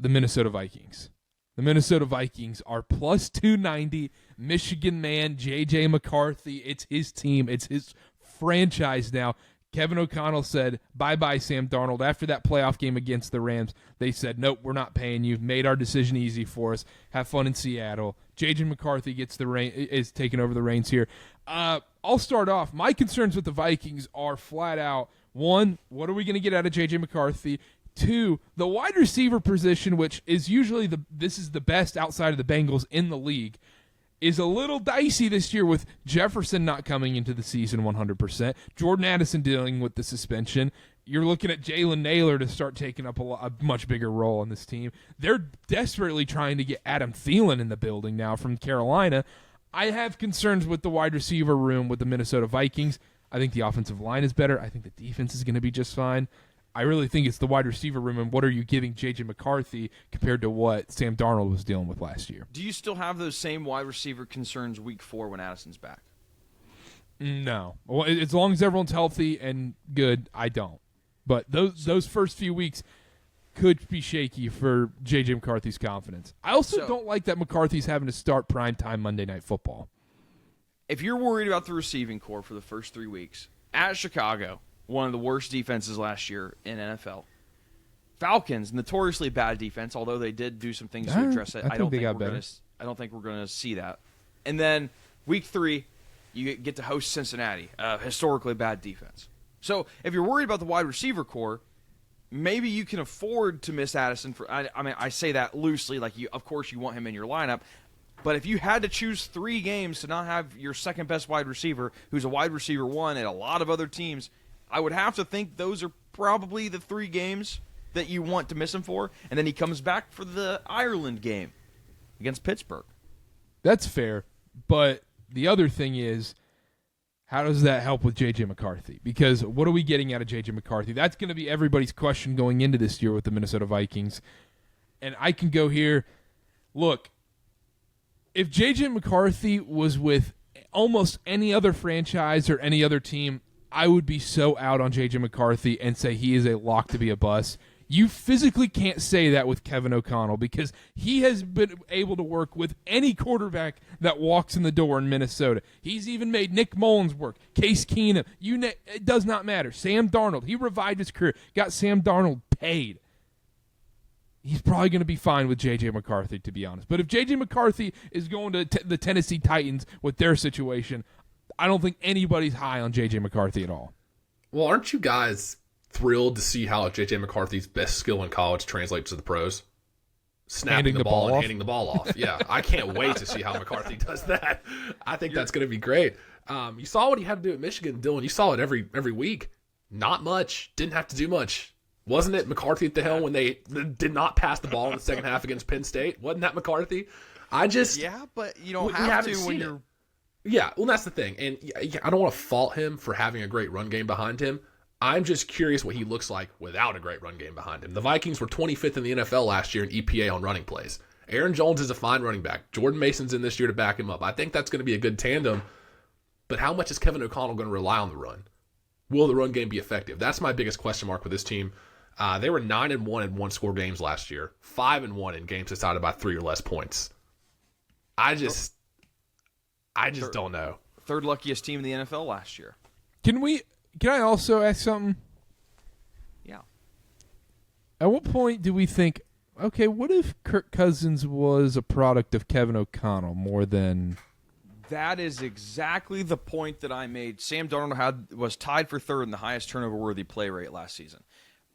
the Minnesota Vikings. The Minnesota Vikings are plus 290. Michigan man, J.J. McCarthy. It's his team. It's his franchise now. Kevin O'Connell said, bye-bye, Sam Darnold. After that playoff game against the Rams, they said, nope, we're not paying you. Made our decision easy for us. Have fun in Seattle. J.J. McCarthy is taking over the reins here. I'll start off. My concerns with the Vikings are flat out, one, what are we going to get out of J.J. McCarthy? Two, the wide receiver position, which is usually this is the best outside of the Bengals in the league, is a little dicey this year with Jefferson not coming into the season 100%, Jordan Addison dealing with the suspension. You're looking at Jalen Naylor to start taking up a much bigger role on this team. They're desperately trying to get Adam Thielen in the building now from Carolina. I have concerns with the wide receiver room with the Minnesota Vikings. I think the offensive line is better. I think the defense is going to be just fine. I really think it's the wide receiver room, and what are you giving J.J. McCarthy compared to what Sam Darnold was dealing with last year? Do you still have those same wide receiver concerns week 4 when Addison's back? No. Well, as long as everyone's healthy and good, I don't. But those first few weeks could be shaky for J.J. McCarthy's confidence. I also don't like that McCarthy's having to start primetime Monday Night Football. If you're worried about the receiving core for the first 3 weeks, at Chicago, one of the worst defenses last year in NFL. Falcons, notoriously bad defense, although they did do some things to address it. I don't think we're going to see that. And then week 3, you get to host Cincinnati, historically bad defense. So if you're worried about the wide receiver core, maybe you can afford to miss Addison. I say that loosely, like of course you want him in your lineup. But if you had to choose 3 games to not have your second best wide receiver, who's a wide receiver 1 at a lot of other teams, I would have to think those are probably the 3 games that you want to miss him for, and then he comes back for the Ireland game against Pittsburgh. That's fair, but the other thing is, how does that help with J.J. McCarthy? Because what are we getting out of J.J. McCarthy? That's going to be everybody's question going into this year with the Minnesota Vikings. And I can go here. Look, if J.J. McCarthy was with almost any other franchise or any other team, I would be so out on J.J. McCarthy and say he is a lock to be a bust. You physically can't say that with Kevin O'Connell because he has been able to work with any quarterback that walks in the door in Minnesota. He's even made Nick Mullins work, Case Keenum. It does not matter. Sam Darnold, he revived his career, got Sam Darnold paid. He's probably going to be fine with J.J. McCarthy, to be honest. But if J.J. McCarthy is going to the Tennessee Titans with their situation, I don't think anybody's high on J.J. McCarthy at all. Well, aren't you guys thrilled to see how J.J. McCarthy's best skill in college translates to the pros? Snapping the ball and handing the ball off. Yeah, I can't wait to see how McCarthy does that. I think that's going to be great. You saw what he had to do at Michigan, Dylan. You saw it every week. Not much. Didn't have to do much. Wasn't it McCarthy at the helm when they did not pass the ball in the second half against Penn State? Wasn't that McCarthy? Yeah, but you don't have to when you're... Yeah, well, that's the thing. And I don't want to fault him for having a great run game behind him. I'm just curious what he looks like without a great run game behind him. The Vikings were 25th in the NFL last year in EPA on running plays. Aaron Jones is a fine running back. Jordan Mason's in this year to back him up. I think that's going to be a good tandem. But how much is Kevin O'Connell going to rely on the run? Will the run game be effective? That's my biggest question mark with this team. They were 9-1 in one-score games last year, 5-1 in games decided by 3 or less points. I just don't know. Third luckiest team in the NFL last year. Can I also ask something? Yeah. At what point do we think, okay, what if Kirk Cousins was a product of Kevin O'Connell more than... That is exactly the point that I made. Sam Darnold was tied for third in the highest turnover-worthy play rate last season.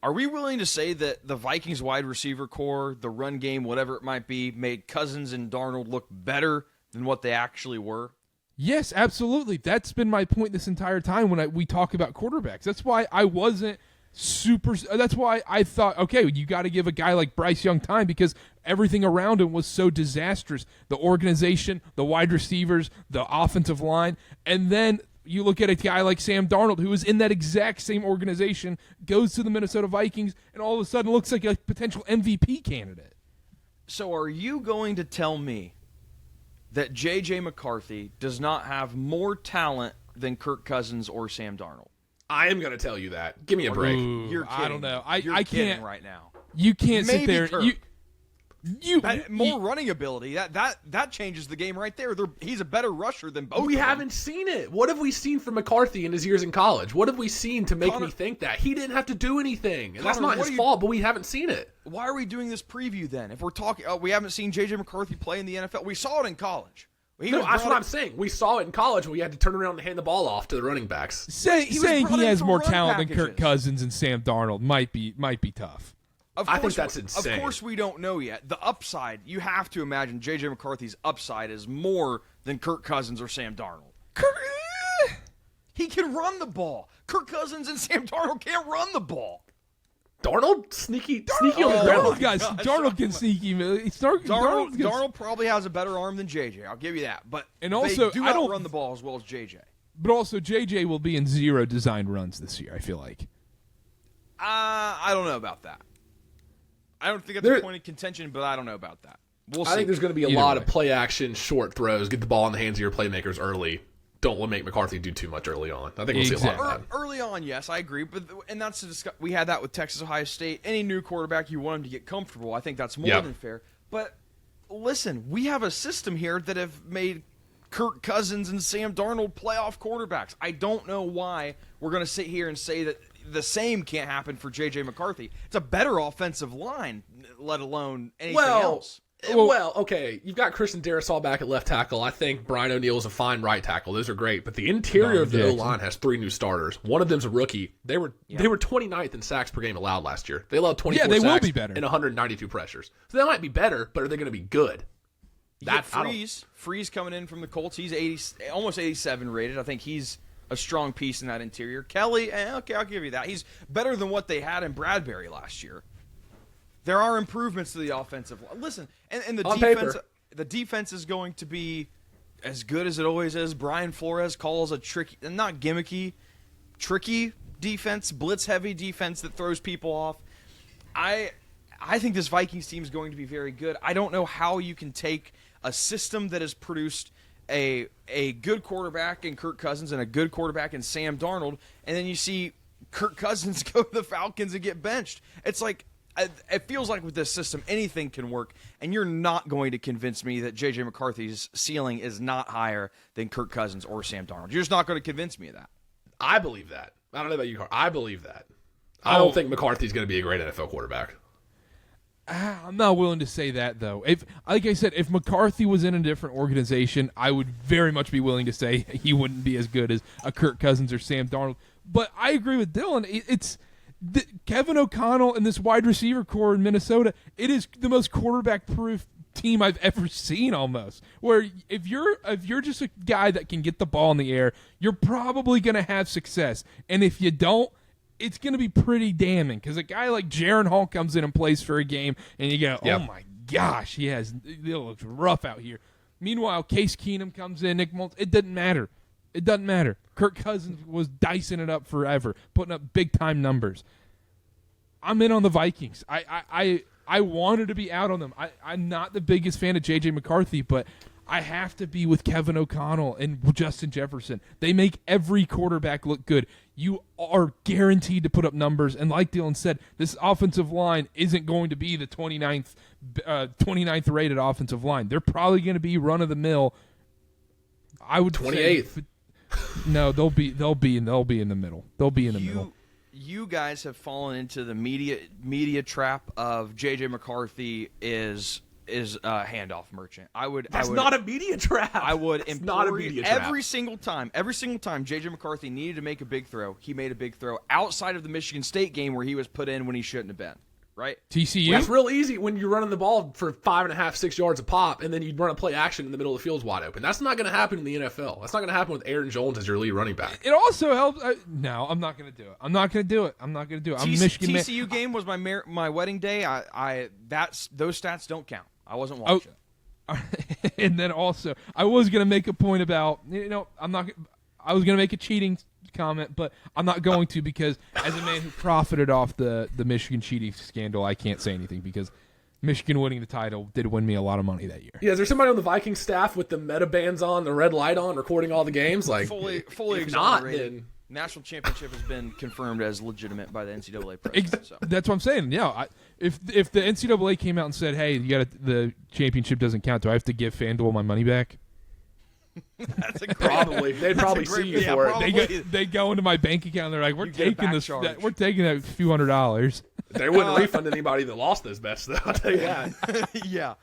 Are we willing to say that the Vikings wide receiver core, the run game, whatever it might be, made Cousins and Darnold look better than what they actually were? Yes, absolutely. That's been my point this entire time when we talk about quarterbacks. That's why I wasn't that's why I thought, okay, you got to give a guy like Bryce Young time because everything around him was so disastrous. The organization, the wide receivers, the offensive line, and then you look at a guy like Sam Darnold, who is in that exact same organization, goes to the Minnesota Vikings, and all of a sudden looks like a potential MVP candidate. So are you going to tell me that J.J. McCarthy does not have more talent than Kirk Cousins or Sam Darnold? I am going to tell you that. Give me a break. Ooh, You're kidding. I don't know. You're I kidding can't right now. You can't Maybe sit there. Kirk. More running ability. That changes the game right there. He's a better rusher than both. We haven't seen it. What have we seen from McCarthy in his years in college? What have we seen to make me think that? He didn't have to do anything. And that's not his fault, but we haven't seen it. Why are we doing this preview then? If we're talking, we haven't seen J.J. McCarthy play in the NFL. We saw it in college. That's what I'm saying. We saw it in college when we had to turn around and hand the ball off to the running backs. Saying he has more talent than Kirk Cousins and Sam Darnold might be tough. I think that's insane. Of course, we don't know yet. The upside, you have to imagine J.J. McCarthy's upside is more than Kirk Cousins or Sam Darnold. He can run the ball. Kirk Cousins and Sam Darnold can't run the ball. Darnold? Sneaky on the ground. Darnold can sneaky. Darnold probably has a better arm than J.J. I'll give you that. But they do not run the ball as well as J.J. But also, J.J. will be in 0 designed runs this year, I feel like. I don't know about that. I don't think it's a point of contention, but I don't know about that. We'll see. I think there's going to be a lot of play action, short throws, get the ball in the hands of your playmakers early. Don't make McCarthy do too much early on. I think we'll see a lot of that. Early on, yes, I agree. And that's we had that with Texas Ohio State. Any new quarterback, you want him to get comfortable. I think that's more than fair. But listen, we have a system here that have made Kirk Cousins and Sam Darnold playoff quarterbacks. I don't know why we're going to sit here and say that the same can't happen for J.J. McCarthy. It's a better offensive line, let alone anything else. Well, okay, you've got Christian Darrisaw back at left tackle. I think Brian O'Neill is a fine right tackle. Those are great. But the interior of the O-line has 3 new starters. One of them's a rookie. They were 29th in sacks per game allowed last year. They allowed 24 they sacks will be better. and 192 pressures. So they might be better, but are they going to be good? Freeze coming in from the Colts. He's almost 87 rated. I think he's a strong piece in that interior. Kelly, okay, I'll give you that. He's better than what they had in Bradbury last year. There are improvements to the offensive line. Listen, and the defense is going to be as good as it always is. Brian Flores calls a tricky, not gimmicky, tricky defense, blitz-heavy defense that throws people off. I think this Vikings team is going to be very good. I don't know how you can take a system that has produced a good quarterback in Kirk Cousins and a good quarterback in Sam Darnold, and then you see Kirk Cousins go to the Falcons and get benched. It's like, it feels like with this system, anything can work, and you're not going to convince me that J.J. McCarthy's ceiling is not higher than Kirk Cousins or Sam Darnold. You're just not going to convince me of that. I believe that. I don't know about you, Carter. I believe that. I don't think McCarthy's going to be a great NFL quarterback. I'm not willing to say that, though. Like I said, if McCarthy was in a different organization, I would very much be willing to say he wouldn't be as good as a Kirk Cousins or Sam Darnold. But I agree with Dylan. It's Kevin O'Connell and this wide receiver core in Minnesota. It is the most quarterback-proof team I've ever seen, almost. Where if you're just a guy that can get the ball in the air, you're probably going to have success. And if you don't, it's going to be pretty damning, because a guy like Jaron Hall comes in and plays for a game, and you go, oh my gosh, it looks rough out here. Meanwhile, Case Keenum comes in, Nick Mullins, it doesn't matter. It doesn't matter. Kirk Cousins was dicing it up forever, putting up big-time numbers. I'm in on the Vikings. I wanted to be out on them. I'm not the biggest fan of J.J. McCarthy, but I have to be with Kevin O'Connell and Justin Jefferson. They make every quarterback look good. You are guaranteed to put up numbers, and like Dylan said, this offensive line isn't going to be the 29th rated offensive line. They're probably going to be run-of-the-mill. I would 28th. No, they'll be in the middle. They'll be in the middle. You guys have fallen into the media trap of J.J. McCarthy is a handoff merchant. That's not a media trap. I would it's not a media trap. Every single time J.J. McCarthy needed to make a big throw, he made a big throw outside of the Michigan State game where he was put in when he shouldn't have been. Right? TCU? That's real easy when you're running the ball for 5.5, 6 yards a pop, and then you run a play action in the middle of the field's wide open. That's not going to happen in the NFL. That's not going to happen with Aaron Jones as your lead running back. It also helps. No, I'm not going to do it. I'm Michigan TCU game was my wedding day. Those stats don't count. I wasn't watching. And then also, I was going to make a point about, I was going to make a cheating comment, but I'm not going to, because as a man who profited off the Michigan cheating scandal, I can't say anything, because Michigan winning the title did win me a lot of money that year. Yeah, is there somebody on the Vikings staff with the meta bands on, the red light on, recording all the games? Like, fully if not, exonerated. National championship has been confirmed as legitimate by the NCAA president. So. That's what I'm saying. Yeah, if the NCAA came out and said, "Hey, the championship doesn't count," do I have to give FanDuel my money back? That's a Probably. They'd probably sue you for it. They go into my bank account. And they're like, "We're taking this. We're taking that few $100." They wouldn't refund anybody that lost those bets, though. I'll tell you that. Yeah.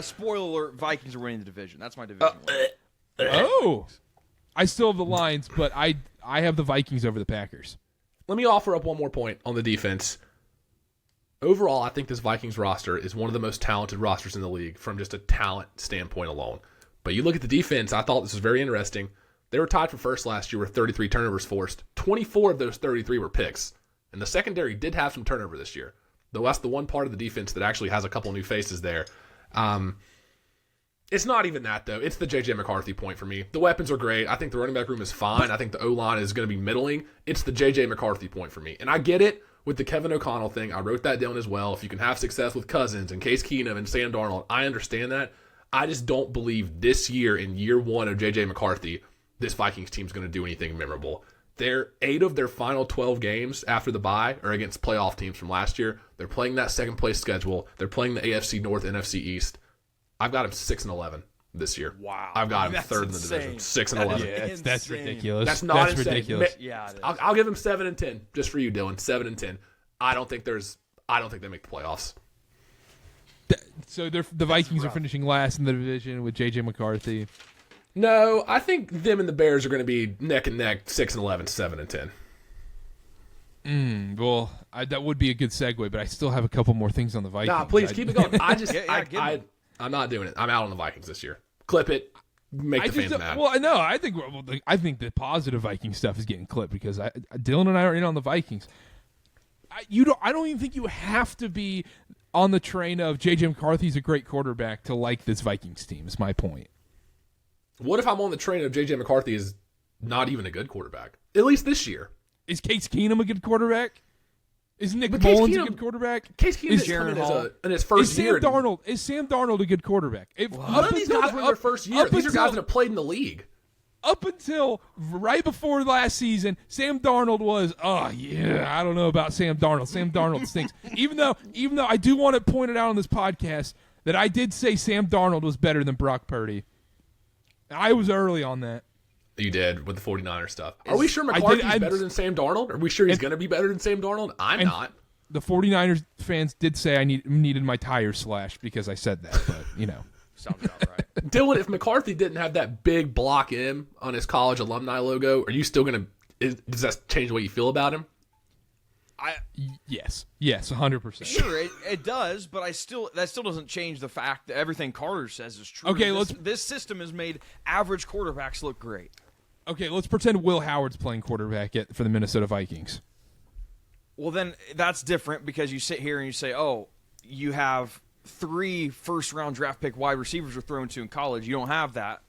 Spoiler alert: Vikings are winning the division. That's my division. Oh, I still have the Lions, but I have the Vikings over the Packers. Let me offer up one more point on the defense. Overall, I think this Vikings roster is one of the most talented rosters in the league from just a talent standpoint alone. But you look at the defense, I thought this was very interesting. They were tied for first last year with 33 turnovers forced. 24 of those 33 were picks. And the secondary did have some turnover this year. Though that's the one part of the defense that actually has a couple new faces there. It's not even that, though. It's the J.J. McCarthy point for me. The weapons are great. I think the running back room is fine. I think the O-line is going to be middling. It's the J.J. McCarthy point for me. And I get it with the Kevin O'Connell thing. I wrote that down as well. If you can have success with Cousins and Case Keenum and Sam Darnold, I understand that. I just don't believe this year, in year one of J.J. McCarthy, this Vikings team is going to do anything memorable. 8 of their final 12 games after the bye are against playoff teams from last year. They're playing that second-place schedule. They're playing the AFC North, NFC East. I've got him 6-11 this year. Wow. I've got him third in the division, 6-11. Yeah, that's ridiculous. That's not insane. Ridiculous. Yeah, it is. I'll give him 7-10 just for you, Dylan. 7-10. I don't think they make the playoffs. So the Vikings are finishing last in the division with J.J. McCarthy. No, I think them and the Bears are going to be neck and neck, 6-11, 7-10. Well, that would be a good segue, but I still have a couple more things on the Vikings. Nah, please keep it going. I'm not doing it. I'm out on the Vikings this year. Clip it. Make the fans mad. Well, no, I think the positive Viking stuff is getting clipped because Dylan and I are in on the Vikings. I don't even think you have to be on the train of J.J. McCarthy's a great quarterback to like this Vikings team. Is my point. What if I'm on the train of J.J. McCarthy is not even a good quarterback? At least this year. Is Case Keenum a good quarterback? Is Nick Mullins a good quarterback? Case Keenum is in his first year. Is Sam Darnold a good quarterback? None of these guys were in their first year. These are guys that have played in the league. Up until right before last season, Sam Darnold was, I don't know about Sam Darnold. Sam Darnold stinks. even though I do want to point it out on this podcast that I did say Sam Darnold was better than Brock Purdy. I was early on that. You did with the 49er stuff. Are we sure McCarthy's better than Sam Darnold? Are we sure he's going to be better than Sam Darnold? I'm not. The 49ers fans did say I needed my tires slashed because I said that, but, Sounds about right. Dylan, if McCarthy didn't have that big block M on his college alumni logo, are you still going to – does that change the way you feel about him? Yes, 100%. Sure, it does, but that still doesn't change the fact that everything Karter says is true. Okay, this system has made average quarterbacks look great. Okay, let's pretend Will Howard's playing quarterback for the Minnesota Vikings. Well, then that's different because you sit here and you say, oh, you have 3 first-round draft pick wide receivers were thrown to in college. You don't have that.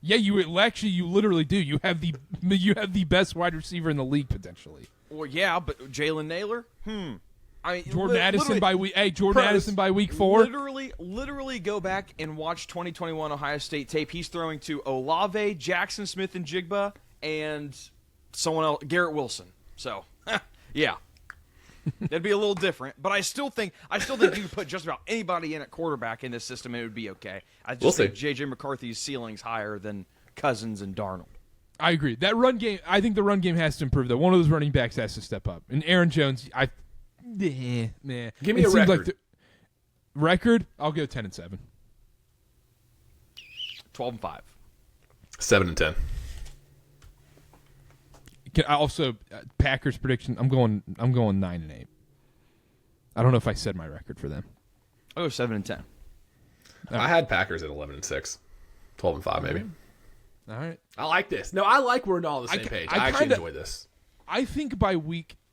Yeah, you literally do. You have the best wide receiver in the league potentially. Well, yeah, but Jalen Naylor? Jordan Addison by week 4? Literally go back and watch 2021 Ohio State tape. He's throwing to Olave, Jackson Smith and Jigba, and someone else, Garrett Wilson. So, yeah. It'd be a little different, but I still think you could put just about anybody in at quarterback in this system and it would be okay. I just think J.J. McCarthy's ceiling's higher than Cousins and Darnold. I agree. That run game, I think the run game has to improve, though. One of those running backs has to step up. And Aaron Jones, Give me a record. Record? I'll go 10-7. 12-5. 7-10. Also, Packers prediction, I'm going 9-8. I don't know if I said my record for them. Oh, 7-10. I had Packers at 11-6. 12-5 maybe. All right. I like this. No, I like we're all on the same page. I actually enjoy this. I think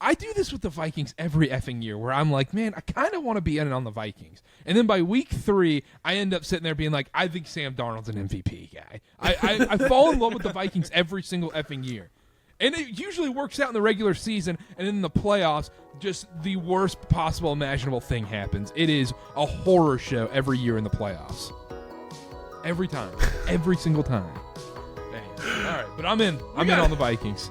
I do this with the Vikings every effing year where I'm like, man, I kind of want to be in on the Vikings. And then by week 3, I end up sitting there being like, I think Sam Darnold's an MVP guy. I fall in love with the Vikings every single effing year. And it usually works out in the regular season, and in the playoffs, just the worst possible imaginable thing happens. It is a horror show every year in the playoffs. Every time. Every single time. All right, but I'm in. I'm in on the Vikings.